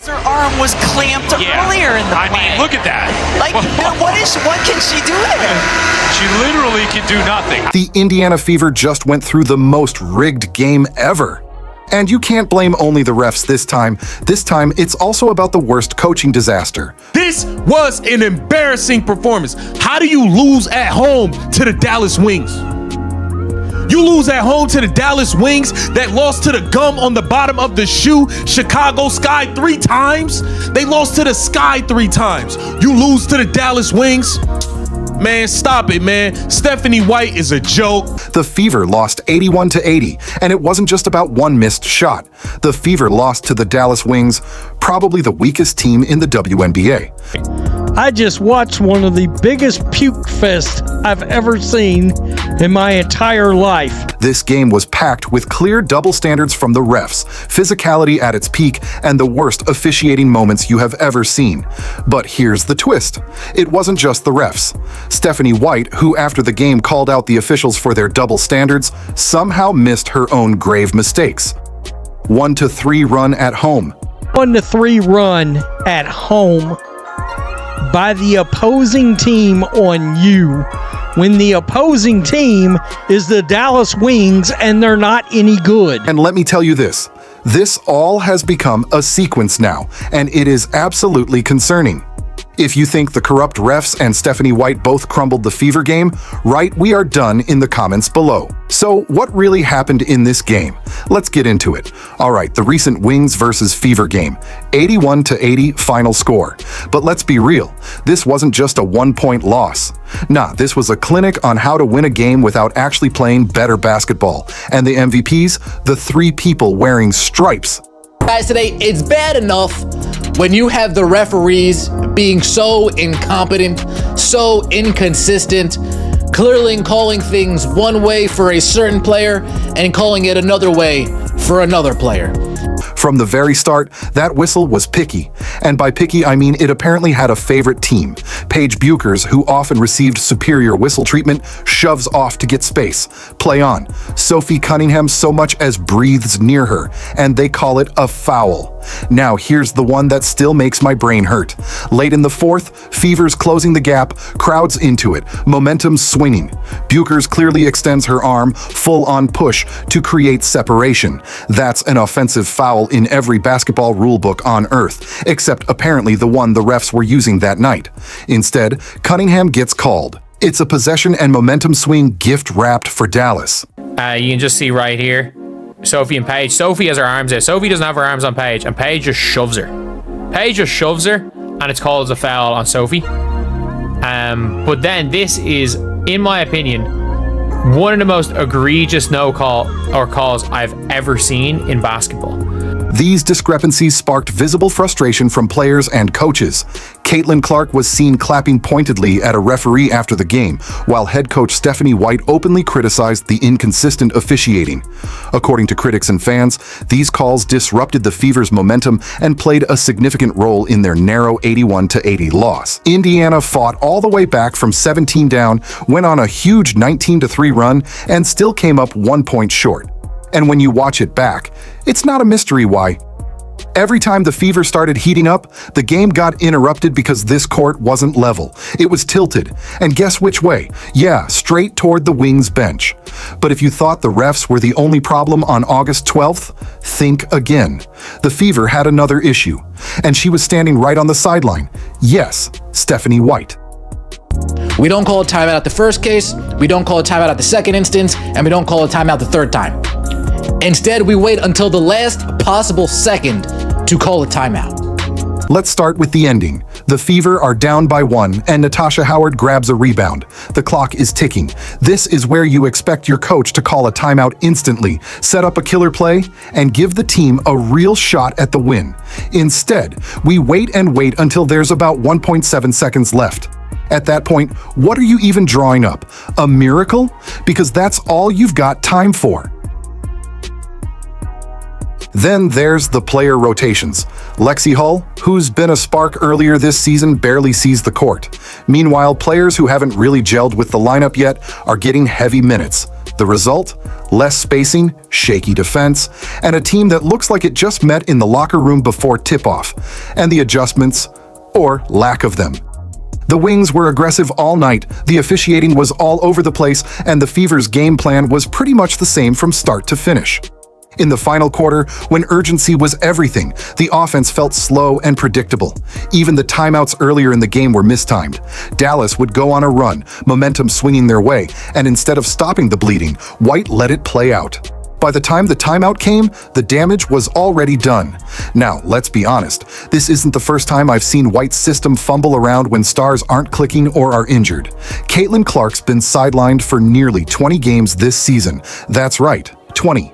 Her arm was clamped earlier in the play. I mean, look at that. Like, what can she do there? She literally can do nothing. The Indiana Fever just went through the most rigged game ever. And you can't blame only the refs this time. This time, it's also about the worst coaching disaster. This was an embarrassing performance. How do you lose at home to the Dallas Wings? You lose at home to the Dallas Wings that lost to the gum on the bottom of the shoe, Chicago Sky 3 times. They lost to the Sky 3 times. You lose to the Dallas Wings. Man, stop it, man. Stephanie White is a joke. The Fever lost 81-80, and it wasn't just about one missed shot. The Fever lost to the Dallas Wings, probably the weakest team in the WNBA. I just watched one of the biggest puke fest I've ever seen in my entire life. This game was packed with clear double standards from the refs, physicality at its peak, and the worst officiating moments you have ever seen. But here's the twist. It wasn't just the refs. Stephanie White, who after the game called out the officials for their double standards, somehow missed her own grave mistakes. 1-3 run at home. 1-3 run at home by the opposing team on you, when the opposing team is the Dallas Wings and they're not any good. And let me tell you this all has become a sequence now, and it is absolutely concerning. If you think the corrupt refs and Stephanie White both crumbled the Fever game, write "we are done" in the comments below. So what really happened in this game? Let's get into it. Alright, the recent Wings versus Fever game, 81-80 final score. But let's be real, this wasn't just a 1-point loss. Nah, this was a clinic on how to win a game without actually playing better basketball. And the MVPs, the 3 people wearing stripes. Guys, today it's bad enough when you have the referees being so incompetent, so inconsistent, clearly calling things one way for a certain player and calling it another way for another player. From the very start, that whistle was picky. And by picky, I mean it apparently had a favorite team. Paige Buchers, who often received superior whistle treatment, shoves off to get space. Play on. Sophie Cunningham so much as breathes near her, and they call it a foul. Now here's the one that still makes my brain hurt. Late in the fourth, Fever's closing the gap, crowds into it, momentum swinging. Buchers clearly extends her arm, full-on push, to create separation. That's an offensive foul in every basketball rulebook on earth, except apparently the one the refs were using that night. Instead, Cunningham gets called. It's a possession and momentum swing gift-wrapped for Dallas. You can just see right here, Sophie and Paige. Sophie has her arms out. Sophie doesn't have her arms on Paige, and Paige just shoves her. Paige just shoves her, and it's called as a foul on Sophie. But then this is, in my opinion, one of the most egregious calls I've ever seen in basketball. These discrepancies sparked visible frustration from players and coaches. Caitlin Clark was seen clapping pointedly at a referee after the game, while head coach Stephanie White openly criticized the inconsistent officiating. According to critics and fans, these calls disrupted the Fever's momentum and played a significant role in their narrow 81-80 loss. Indiana fought all the way back from 17 down, went on a huge 19-3 run, and still came up 1 point short. And when you watch it back, it's not a mystery why. Every time the Fever started heating up, the game got interrupted because this court wasn't level. It was tilted. And guess which way? Yeah, straight toward the Wings bench. But if you thought the refs were the only problem on August 12th, think again. The Fever had another issue, and she was standing right on the sideline. Yes, Stephanie White. We don't call a timeout at the first case, we don't call a timeout at the second instance, and we don't call a timeout the third time. Instead, we wait until the last possible second to call a timeout. Let's start with the ending. The Fever are down by 1, and Natasha Howard grabs a rebound. The clock is ticking. This is where you expect your coach to call a timeout instantly, set up a killer play, and give the team a real shot at the win. Instead, we wait and wait until there's about 1.7 seconds left. At that point, what are you even drawing up? A miracle? Because that's all you've got time for. Then there's the player rotations. Lexi Hull, who's been a spark earlier this season, barely sees the court. Meanwhile, players who haven't really gelled with the lineup yet are getting heavy minutes. The result? Less spacing, shaky defense, and a team that looks like it just met in the locker room before tip-off, and the adjustments, or lack of them. The Wings were aggressive all night, the officiating was all over the place, and the Fever's game plan was pretty much the same from start to finish. In the final quarter, when urgency was everything, the offense felt slow and predictable. Even the timeouts earlier in the game were mistimed. Dallas would go on a run, momentum swinging their way, and instead of stopping the bleeding, White let it play out. By the time the timeout came, the damage was already done. Now, let's be honest, this isn't the first time I've seen White's system fumble around when stars aren't clicking or are injured. Caitlin Clark's been sidelined for nearly 20 games this season. That's right, 20.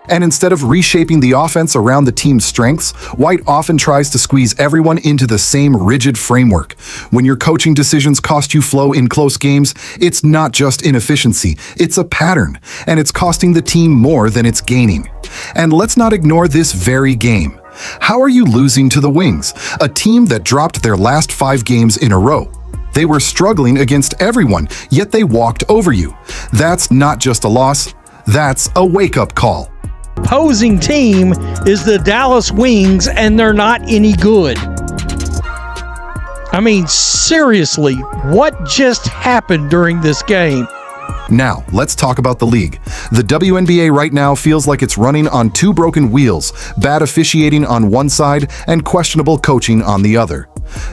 And instead of reshaping the offense around the team's strengths, White often tries to squeeze everyone into the same rigid framework. When your coaching decisions cost you flow in close games, it's not just inefficiency, it's a pattern, and it's costing the team more than it's gaining. And let's not ignore this very game. How are you losing to the Wings, a team that dropped their last 5 games in a row? They were struggling against everyone, yet they walked over you. That's not just a loss, that's a wake-up call. Opposing team is the Dallas Wings, and they're not any good. I mean, seriously, what just happened during this game? Now, let's talk about the league. The WNBA right now feels like it's running on 2 broken wheels, bad officiating on one side and questionable coaching on the other.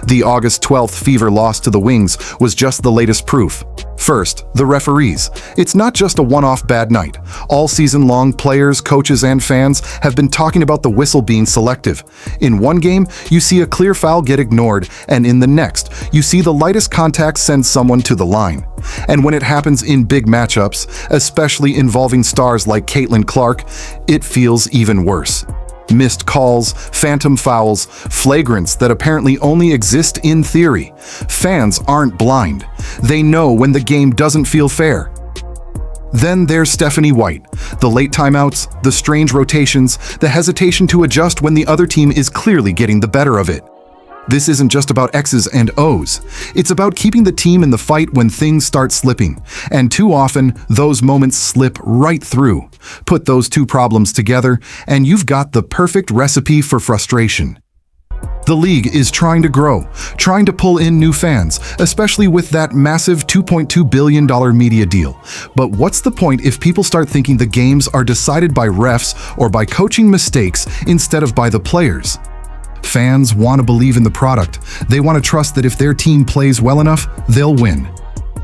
The August 12th Fever loss to the Wings was just the latest proof. First, the referees. It's not just a one-off bad night. All season long, players, coaches, and fans have been talking about the whistle being selective. In one game, you see a clear foul get ignored, and in the next, you see the lightest contact send someone to the line. And when it happens in big matchups, especially involving stars like Caitlin Clark, it feels even worse. Missed calls, phantom fouls, flagrants that apparently only exist in theory. Fans aren't blind. They know when the game doesn't feel fair. Then there's Stephanie White. The late timeouts, the strange rotations, the hesitation to adjust when the other team is clearly getting the better of it. This isn't just about X's and O's. It's about keeping the team in the fight when things start slipping. And too often, those moments slip right through. Put those 2 problems together, and you've got the perfect recipe for frustration. The league is trying to grow, trying to pull in new fans, especially with that massive $2.2 billion media deal. But what's the point if people start thinking the games are decided by refs or by coaching mistakes instead of by the players? Fans want to believe in the product. They want to trust that if their team plays well enough, they'll win.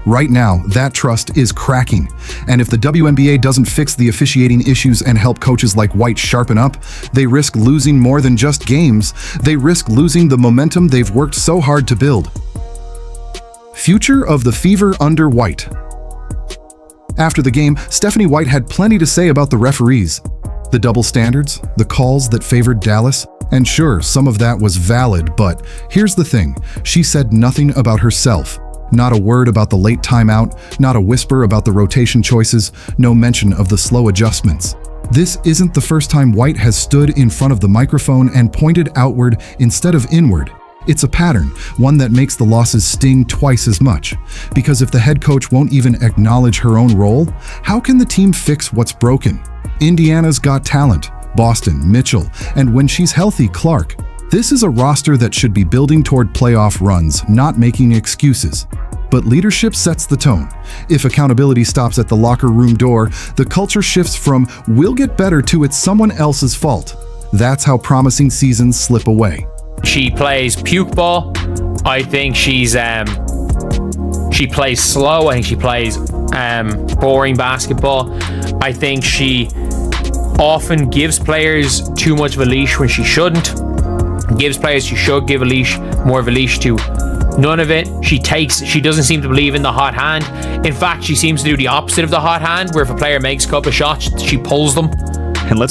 Right now, that trust is cracking. And if the WNBA doesn't fix the officiating issues and help coaches like White sharpen up, they risk losing more than just games. They risk losing the momentum they've worked so hard to build. Future of the Fever under White. After the game, Stephanie White had plenty to say about the referees. The double standards, the calls that favored Dallas. And sure, some of that was valid, but here's the thing. She said nothing about herself. Not a word about the late timeout, not a whisper about the rotation choices, no mention of the slow adjustments. This isn't the first time White has stood in front of the microphone and pointed outward instead of inward. It's a pattern, one that makes the losses sting twice as much. Because if the head coach won't even acknowledge her own role, how can the team fix what's broken? Indiana's got talent. Boston, Mitchell, and when she's healthy, Clark. This is a roster that should be building toward playoff runs, not making excuses. But leadership sets the tone. If accountability stops at the locker room door, the culture shifts from "we'll get better" to "it's someone else's fault." That's how promising seasons slip away. She plays puke ball. I think she plays slow. I think she plays boring basketball. I think she often gives players too much of a leash when she shouldn't. Gives players she should give more of a leash to. None of it. She doesn't seem to believe in the hot hand. In fact, she seems to do the opposite of the hot hand, where if a player makes a couple of shots, she pulls them. And let's